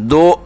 2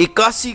81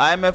IMF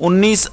19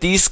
30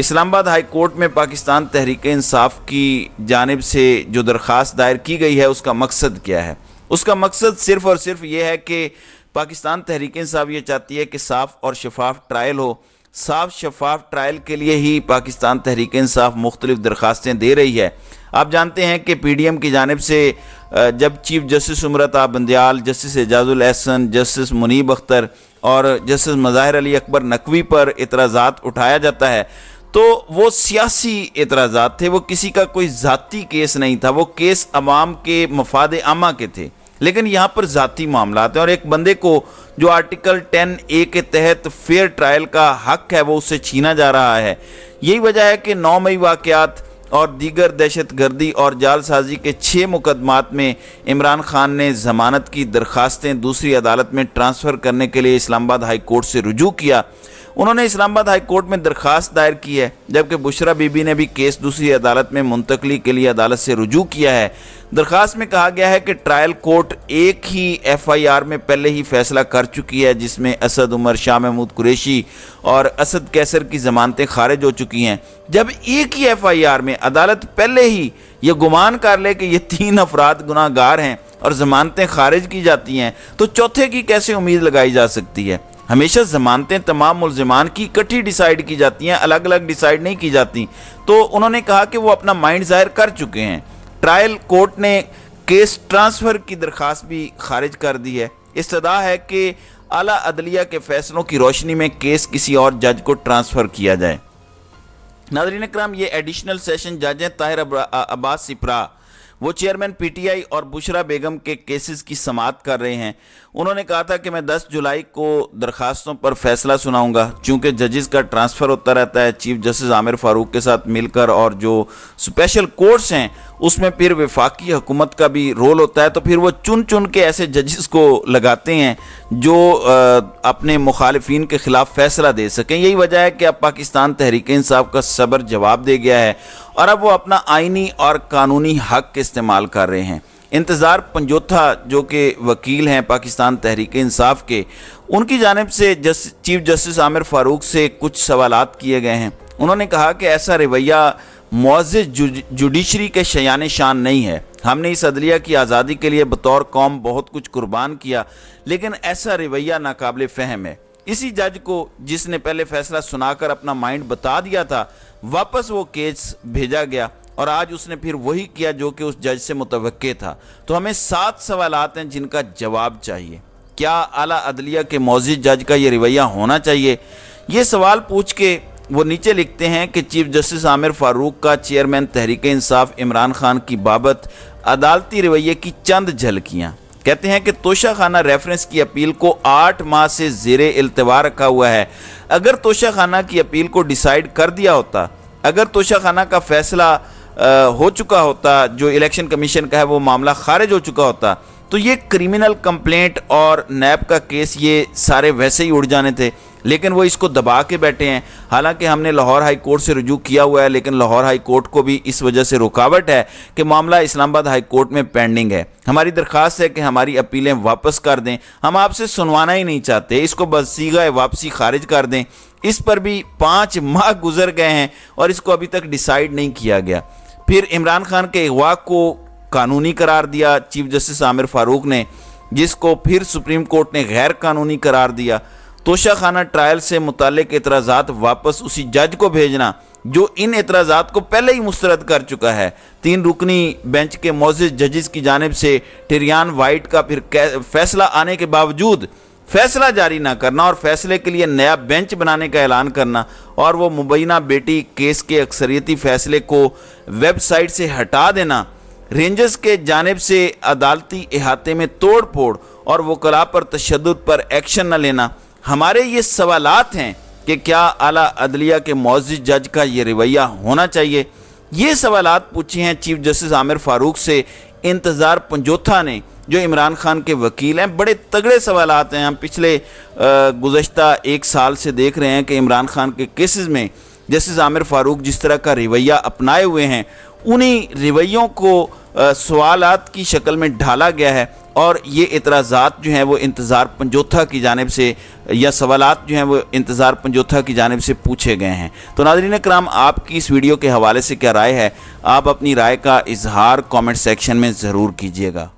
اسلام آباد high court میں پاکستان تحریک انصاف کی جانب سے جو درخواست دائر کی گئی ہے اس کا مقصد کیا ہے؟ اس کا مقصد صرف اور صرف یہ ہے کہ پاکستان تحریک انصاف یہ چاہتی ہے کہ صاف اور شفاف ٹرائل ہو۔ صاف شفاف ٹرائل کے لیے ہی پاکستان تحریک انصاف مختلف درخواستیں دے رہی ہے۔ آپ جانتے ہیں کہ پی ڈی ایم کی جانب سے جب chief justice عمرتا Bandial, justice Ijaz ul Ahsan, justice منیب اختر اور جسٹس مظاہر علی اکبر نقوی پر اعتراضات اٹھایا جاتا ہے تو وہ سیاسی اعتراضات تھے، وہ کسی کا کوئی ذاتی کیس نہیں تھا، وہ کیس عوام کے مفاد عامہ کے تھے۔ لیکن یہاں پر ذاتی معاملات ہیں اور ایک بندے کو جو آرٹیکل 10A کے تحت فیئر ٹرائل کا حق ہے وہ اس سے چھینا جا رہا ہے۔ یہی وجہ ہے کہ 9 مئی واقعات اور دیگر دہشت گردی اور جعل سازی کے 6 مقدمات میں عمران خان نے ضمانت کی درخواستیں دوسری عدالت میں ٹرانسفر کرنے کے لیے اسلام آباد ہائی کورٹ سے رجوع کیا۔ انہوں نے اسلام آباد ہائی کورٹ میں درخواست دائر کی ہے، جبکہ بشرا بی بی نے بھی کیس دوسری عدالت میں منتقلی کے لیے عدالت سے رجوع کیا ہے۔ درخواست میں کہا گیا ہے کہ ٹرائل کورٹ ایک ہی ایف آئی آر میں پہلے ہی فیصلہ کر چکی ہے جس میں اسد عمر، شاہ محمود قریشی اور اسد کیسر کی ضمانتیں خارج ہو چکی ہیں۔ جب ایک ہی ایف آئی آر میں عدالت پہلے ہی یہ گمان کر لے کہ یہ 3 افراد گناہ گار ہیں اور ضمانتیں خارج کی جاتی ہیں تو چوتھے کی کیسے امید لگائی جا سکتی ہے؟ ہمیشہ ضمانتیں تمام ملزمان کی اکٹھی ڈیسائیڈ کی جاتی ہیں، الگ الگ ڈیسائیڈ نہیں کی جاتی۔ تو انہوں نے کہا کہ وہ اپنا مائنڈ ظاہر کر چکے ہیں۔ ٹرائل کورٹ نے کیس ٹرانسفر کی درخواست بھی خارج کر دی ہے۔ استدعا ہے کہ اعلیٰ عدلیہ کے فیصلوں کی روشنی میں کیس کسی اور جج کو ٹرانسفر کیا جائے۔ ناظرین اکرام، یہ ایڈیشنل سیشن جج ہیں طاہر عباس سپرا، وہ چیئرمین پی ٹی آئی اور بشرا بیگم کے کیسز کی سماعت کر رہے ہیں۔ انہوں نے کہا تھا کہ میں 10 جولائی کو درخواستوں پر فیصلہ سناؤں گا، چونکہ ججز کا ٹرانسفر ہوتا رہتا ہے چیف جسٹس عامر فاروق کے ساتھ مل کر، اور جو اسپیشل کورٹس ہیں اس میں پھر وفاقی حکومت کا بھی رول ہوتا ہے، تو پھر وہ چن کے ایسے ججز کو لگاتے ہیں جو اپنے مخالفین کے خلاف فیصلہ دے سکیں۔ یہی وجہ ہے کہ اب پاکستان تحریک انصاف کا صبر جواب دے گیا ہے اور اب وہ اپنا آئینی اور قانونی حق استعمال کر رہے ہیں۔ انتظار پنجوتھا جو کہ وکیل ہیں پاکستان تحریک انصاف کے، ان کی جانب سے چیف جسٹس عامر فاروق سے کچھ سوالات کیے گئے ہیں۔ انہوں نے کہا کہ ایسا رویہ معزز جوڈیشری کے شایان شان نہیں ہے۔ ہم نے اس عدلیہ کی آزادی کے لیے بطور قوم بہت کچھ قربان کیا، لیکن ایسا رویہ ناقابل فہم ہے۔ اسی جج کو جس نے پہلے فیصلہ سنا کر اپنا مائنڈ بتا دیا تھا، واپس وہ کیس بھیجا گیا اور آج اس نے پھر وہی کیا جو کہ اس جج سے متوقع تھا۔ تو ہمیں 7 سوالات ہیں جن کا جواب چاہیے۔ کیا اعلیٰ عدلیہ کے معزز جج کا یہ رویہ ہونا چاہیے؟ یہ سوال پوچھ کے وہ نیچے لکھتے ہیں کہ چیف جسٹس عامر فاروق کا چیئرمین تحریک انصاف عمران خان کی بابت عدالتی رویے کی چند جھلکیاں۔ کہتے ہیں کہ توشہ خانہ ریفرنس کی اپیل کو 8 ماہ سے زیر التوا رکھا ہوا ہے۔ اگر توشہ خانہ کی اپیل کو ڈیسائیڈ کر دیا ہوتا، اگر توشہ خانہ کا فیصلہ ہو چکا ہوتا، جو الیکشن کمیشن کا ہے وہ معاملہ خارج ہو چکا ہوتا، تو یہ کریمنل کمپلینٹ اور نیب کا کیس یہ سارے ویسے ہی اڑ جانے تھے، لیکن وہ اس کو دبا کے بیٹھے ہیں۔ حالانکہ ہم نے لاہور ہائی کورٹ سے رجوع کیا ہوا ہے، لیکن لاہور ہائی کورٹ کو بھی اس وجہ سے رکاوٹ ہے کہ معاملہ اسلام آباد ہائی کورٹ میں پینڈنگ ہے۔ ہماری درخواست ہے کہ ہماری اپیلیں واپس کر دیں، ہم آپ سے سنوانا ہی نہیں چاہتے، اس کو بس صیغہ واپسی خارج کر دیں۔ اس پر بھی 5 ماہ گزر گئے ہیں اور اس کو ابھی تک ڈیسائیڈ نہیں کیا گیا۔ پھر عمران خان کے اغوا کو قانونی قرار دیا چیف جسٹس عامر فاروق نے، جس کو پھر سپریم کورٹ نے غیر قانونی قرار دیا۔ توشہ خانہ ٹرائل سے متعلق اعتراضات واپس اسی جج کو بھیجنا جو ان اعتراضات کو پہلے ہی مسترد کر چکا ہے۔ 3 رکنی بینچ کے معزز ججز کی جانب سے ٹیریان وائٹ کا پھر فیصلہ آنے کے باوجود فیصلہ جاری نہ کرنا اور فیصلے کے لیے نیا بینچ بنانے کا اعلان کرنا، اور وہ مبینہ بیٹی کیس کے اکثریتی فیصلے کو ویب سائٹ سے ہٹا دینا، رینجرز کے جانب سے عدالتی احاطے میں توڑ پھوڑ اور وکلاء پر تشدد پر ایکشن نہ لینا، ہمارے یہ سوالات ہیں کہ کیا اعلیٰ عدلیہ کے معزز جج کا یہ رویہ ہونا چاہیے۔ یہ سوالات پوچھے ہیں چیف جسٹس عامر فاروق سے انتظار پنجوتھا نے، جو عمران خان کے وکیل ہیں۔ بڑے تگڑے سوالات ہیں۔ ہم پچھلے گزشتہ 1 سال سے دیکھ رہے ہیں کہ عمران خان کے کیسز میں جسٹس عامر فاروق جس طرح کا رویہ اپنائے ہوئے ہیں، انہی رویوں کو سوالات کی شکل میں ڈھالا گیا ہے اور یہ اعتراضات جو ہیں وہ انتظار پنجوتھا کی جانب سے یا سوالات جو ہیں وہ انتظار پنجوتھا کی جانب سے پوچھے گئے ہیں۔ تو ناظرین کرام، آپ کی اس ویڈیو کے حوالے سے کیا رائے ہے؟ آپ اپنی رائے کا اظہار کامنٹ سیکشن میں ضرور کیجیے گا۔